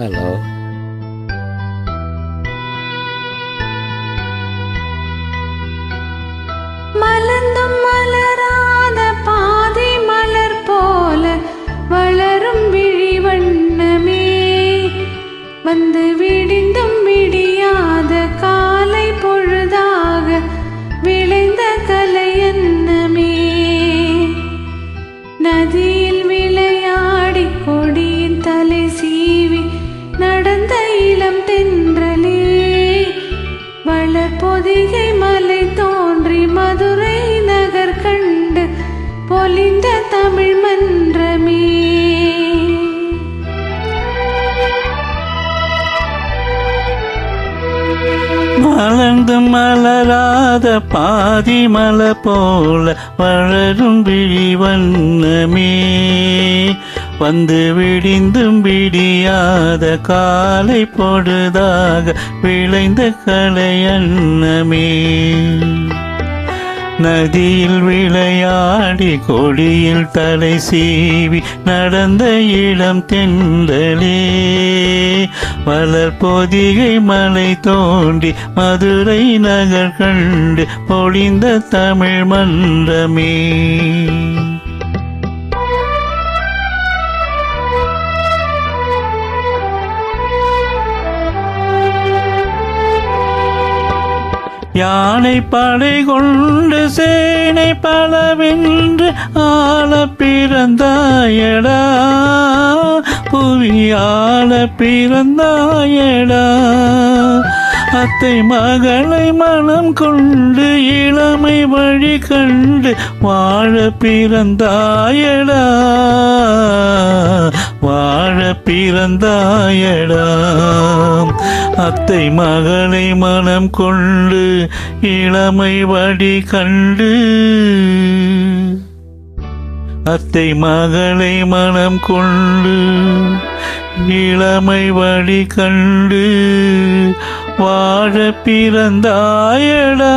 Hello. மலர்ந்தும் மலராத பாதி மலர் போல வளரும் விழி வண்ணமே, வந்து விடிந்தும் விடியாத காலை பொழுதாக விளைந்த கலையன்னமே. நதியில் விளையாடி கொடியின் தலை சீவி நடந்த இளம் தென்றலே, வளர்பொதிகை மலை தோன்றி மதுரை நகர் கண்டு பொலிந்த தமிழ் மன்றமே. மலர்ந்து மலராத பாதி மலர் போல வளரும் விழி வண்ணமே, வந்து விடிந்தும் விடியாத காலை பொழுதாக விளைந்த கலையன்னமே. நதியில் விளையாடி கொடியில் தலை சீவி நடந்த இளம் தென்றலே, வளர்பொதிகை மலை தோண்டி மதுரை நகர் கண்டு பொழிந்த தமிழ் மன்றமே. யானை படை கொண்டு சேனை பலவென்று ஆள பிறந்தாயடா, புவியாள பிறந்தாயடா. அத்தை மகளை மனம் கொண்டு இளமை வழி கண்டு வாழ பிறந்தாயடா, வாழ பிறந்தாயடா. அத்தை மகளை மனம் கொண்டு இளமை வழி கண்டு, அத்தை மகளை மனம் கொண்டு இளமை வழி கண்டு வாழ பிறந்தாயடா.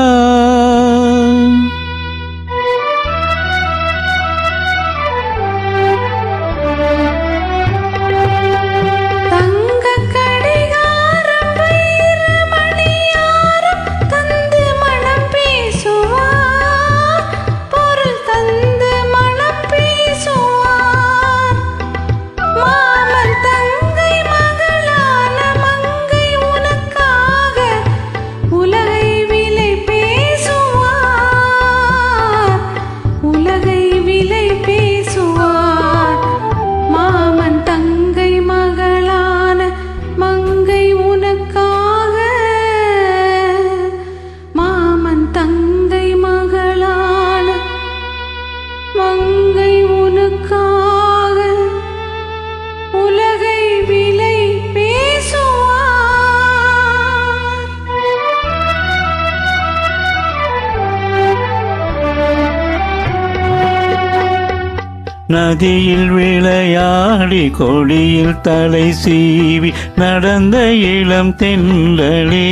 நதியில் விளையாடி கொடியில் தலை சீவி நடந்த இளம் தென்றலே,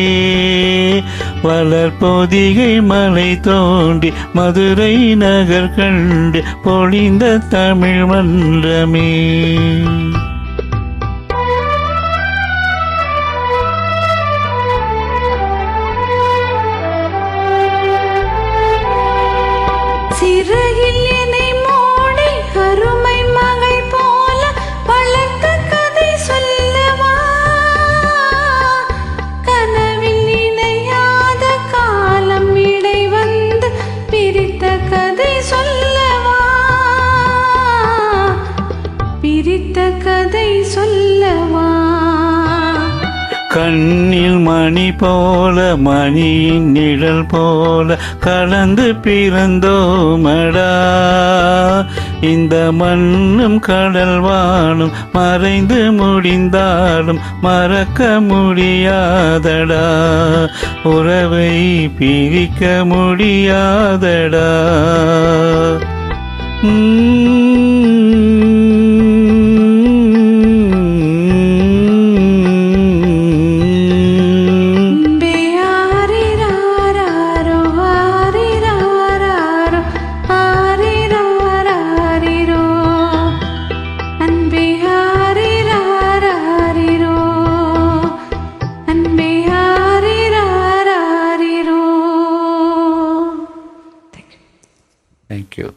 வளர்பொதிகை மலை தோண்டி மதுரை நகர் கண்டு பொழிந்த தமிழ் மன்றமே. சிறையில் என்னை மூடி அருமை மகை போல வளர்த்த கதை சொல்லவா, கனவில் இணையாத காலம் இடை வந்து பிரித்த கதை சொல்லவா, பிரித்த கதை சொல்லவா. கண்ணில் மணி போல மணியின் நிழல் போல கலந்து பிறந்தோமடா, இந்த மண்ணும் கடல் வானும் மறைந்து முடிந்தாலும் மறக்க முடியாதடா, உறவை பிரிக்க முடியாதடா. அன்பே ஹாரிரோ தேங்க்யூ.